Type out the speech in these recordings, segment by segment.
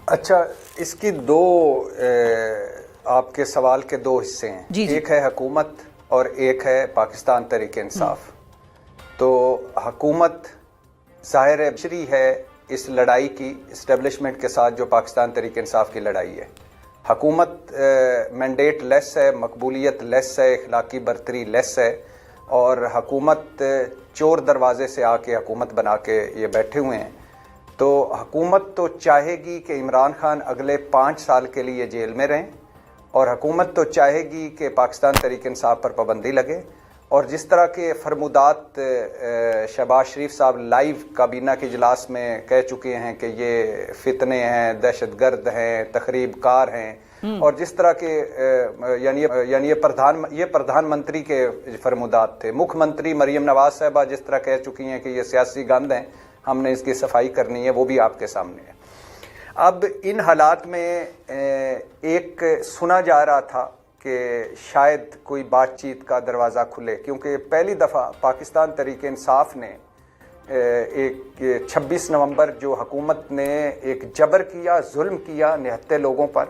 اچھا، اس کی دو آپ کے سوال کے دو حصے ہیں. ایک ہے حکومت اور ایک ہے پاکستان تحریک انصاف. تو حکومت ظاہر بشری ہے اس لڑائی کی اسٹیبلشمنٹ کے ساتھ جو پاکستان تحریک انصاف کی لڑائی ہے. حکومت مینڈیٹ لیس ہے، مقبولیت لیس ہے، اخلاقی برتری لیس ہے، اور حکومت چور دروازے سے آ کے حکومت بنا کے یہ بیٹھے ہوئے ہیں. تو حکومت تو چاہے گی کہ عمران خان اگلے 5 سال کے لیے جیل میں رہیں، اور حکومت تو چاہے گی کہ پاکستان تحریک انصاف پر پابندی لگے. اور جس طرح کے فرمودات شہباز شریف صاحب لائیو کابینہ کے اجلاس میں کہہ چکے ہیں کہ یہ فتنے ہیں، دہشت گرد ہیں، تخریب کار ہیں، اور جس طرح کے یعنی یہ پردھان منتری کے فرمودات تھے. مکھ منتری مریم نواز صاحبہ جس طرح کہہ چکی ہیں کہ یہ سیاسی گند ہیں، ہم نے اس کی صفائی کرنی ہے، وہ بھی آپ کے سامنے ہے. اب ان حالات میں ایک سنا جا رہا تھا کہ شاید کوئی بات چیت کا دروازہ کھلے، کیونکہ پہلی دفعہ پاکستان تحریک انصاف نے ایک 26 نومبر جو حکومت نے ایک جبر کیا، ظلم کیا نہتے لوگوں پر،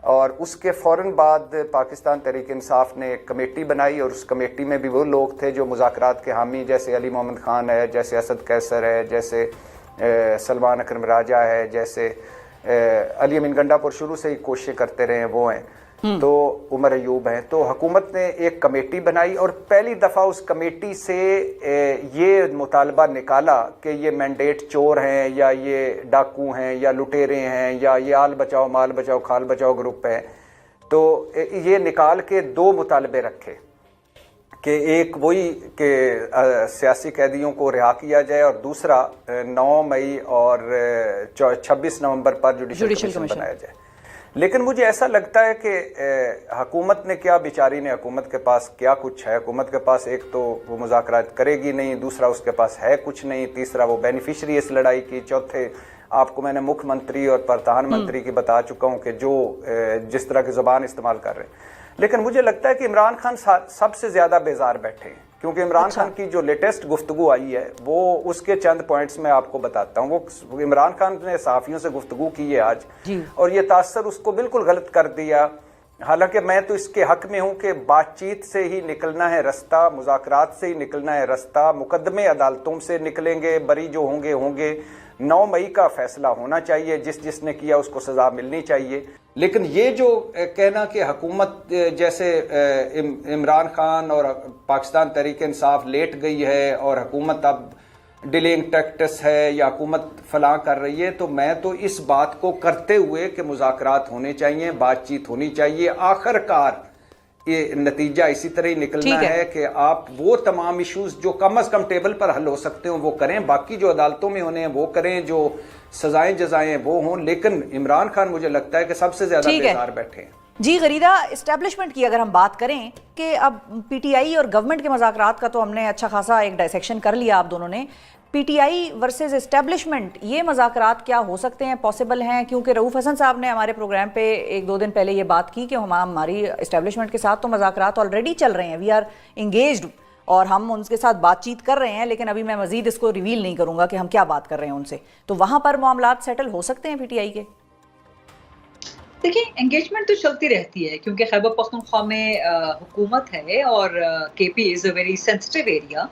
اور اس کے فوراً بعد پاکستان تحریک انصاف نے ایک کمیٹی بنائی، اور اس کمیٹی میں بھی وہ لوگ تھے جو مذاکرات کے حامی، جیسے علی محمد خان ہے، جیسے اسد قیصر ہے، جیسے سلمان اکرم راجہ ہے، جیسے علی امین گنڈا پر شروع سے ہی کوششیں کرتے رہے ہیں وہ ہیں، تو عمر ایوب ہیں. تو حکومت نے ایک کمیٹی بنائی، اور پہلی دفعہ اس کمیٹی سے یہ مطالبہ نکالا کہ یہ مینڈیٹ چور ہیں، یا یہ ڈاکو ہیں، یا لٹیرے ہیں، یا یہ آل بچاؤ مال بچاؤ کھال بچاؤ گروپ ہے. تو یہ نکال کے 2 مطالبے رکھے کہ ایک وہی کہ سیاسی قیدیوں کو رہا کیا جائے، اور دوسرا 9 مئی اور 26 نومبر پر جوڈیشل کمیشن بنایا جائے. لیکن مجھے ایسا لگتا ہے کہ حکومت نے کیا، بیچاری نے، حکومت کے پاس کیا کچھ ہے. حکومت کے پاس ایک تو وہ مذاکرات کرے گی نہیں، دوسرا اس کے پاس ہے کچھ نہیں، تیسرا وہ بینیفیشری اس لڑائی کی، چوتھے آپ کو میں نے مکھ منتری اور پردھان منتری کی بتا چکا ہوں کہ جو جس طرح کی زبان استعمال کر رہے ہیں. لیکن مجھے لگتا ہے کہ عمران خان سب سے زیادہ بیزار بیٹھے ہیں، کیونکہ عمران خان کی جو لیٹسٹ گفتگو آئی ہے وہ اس کے چند پوائنٹس میں آپ کو بتاتا ہوں. وہ عمران خان نے صحافیوں سے گفتگو کی ہے آج، اور یہ تاثر اس کو بالکل غلط کر دیا. حالانکہ میں تو اس کے حق میں ہوں کہ بات چیت سے ہی نکلنا ہے رستہ، مذاکرات سے ہی نکلنا ہے رستہ، مقدمے عدالتوں سے نکلیں گے، بری جو ہوں گے. 9 مئی کا فیصلہ ہونا چاہیے، جس نے کیا اس کو سزا ملنی چاہیے. لیکن یہ جو کہنا کہ حکومت جیسے عمران خان اور پاکستان تحریک انصاف لیٹ گئی ہے اور حکومت اب ڈیلنگ ٹیکٹس ہے یا حکومت فلاں کر رہی ہے، تو میں تو اس بات کو کرتے ہوئے کہ مذاکرات ہونے چاہیے، بات چیت ہونی چاہیے، آخر کار یہ نتیجہ اسی طرح ہی نکلنا ہے کہ آپ وہ تمام ایشوز جو کم از کم ٹیبل پر حل ہو سکتے ہوں وہ کریں، باقی جو عدالتوں میں ہونے ہیں وہ کریں، جو سزائیں جزائیں وہ ہوں. لیکن عمران خان مجھے لگتا ہے کہ سب سے زیادہ بیزار بیٹھے ہیں. جی غریدہ، اسٹیبلشمنٹ کی اگر ہم بات کریں کہ اب پی ٹی آئی اور گورنمنٹ کے مذاکرات کا تو ہم نے اچھا خاصا ایک ڈائسیکشن کر لیا آپ دونوں نے. P T I versus establishment, یہ مذاکرات کیا ہو سکتے ہیں، پاسبل ہیں؟ کیونکہ رؤوف حسن صاحب نے ہمارے پروگرام پہ 1-2 دن پہلے یہ بات کی کہ ہماری اسٹیبلشمنٹ کے ساتھ تو مذاکرات آلریڈی چل رہے ہیں، وی آر انگیجڈ، اور ہم ان کے ساتھ بات چیت کر رہے ہیں، لیکن ابھی میں مزید اس کو ریویل نہیں کروں گا کہ ہم کیا بات کر رہے ہیں ان سے. تو وہاں پر معاملات سیٹل ہو سکتے ہیں پی ٹی آئی کے؟ دیکھیں، انگیجمنٹ تو چلتی رہتی ہے، کیونکہ خیبر پختونخوا میں حکومت ہے، اور کے پی از اے ویری سینسٹیو ایریا،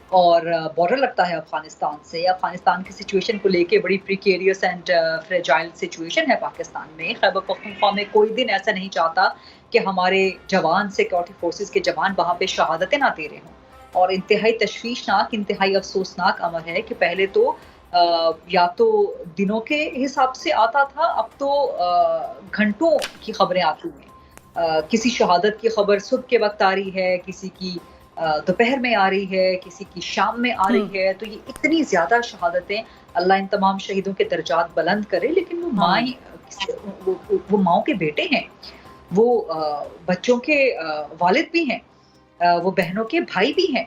اور بارڈر لگتا ہے افغانستان سے. افغانستان کی سچویشن کو لے کے بڑی پریکیریس اینڈ فریجائل سچویشن ہے پاکستان میں. خیبر پختونخوا میں کوئی دن ایسا نہیں چاہتا کہ ہمارے جوان، سیکورٹی فورسز کے جوان وہاں پہ شہادتیں نہ دے رہے ہوں. اور انتہائی تشویشناک، انتہائی افسوسناک امر ہے کہ پہلے تو یا تو دنوں کے حساب سے آتا تھا، اب تو گھنٹوں کی خبریں آتی ہیں. کسی شہادت کی خبر صبح کے وقت آ رہی ہے، کسی کی دوپہر میں آ رہی ہے، کسی کی شام میں آ رہی ہے. تو یہ اتنی زیادہ شہادتیں، اللہ ان تمام شہیدوں کے درجات بلند کرے. لیکن وہ مائیں، وہ ماؤں کے بیٹے ہیں، وہ بچوں کے والد بھی ہیں، وہ بہنوں کے بھائی بھی ہیں.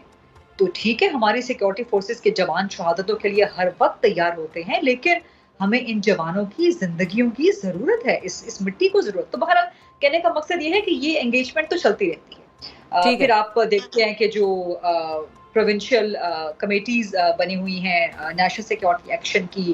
تو ٹھیک ہے، ہماری سیکورٹی فورسز کے جوان شہادتوں کے لیے ہر وقت تیار ہوتے ہیں، لیکن ہمیں ان جوانوں کی زندگیوں کی ضرورت ہے، اس مٹی کو ضرورت. تو بہرحال کہنے کا مقصد یہ ہے کہ یہ انگیجمنٹ تو چلتی رہتی ہے. پھر آپ دیکھتے ہیں کہ جو پروونشل کمیٹیز بنی ہوئی ہیں نیشنل سیکورٹی ایکشن کی،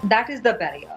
That is the barrier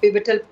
pivotal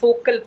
focal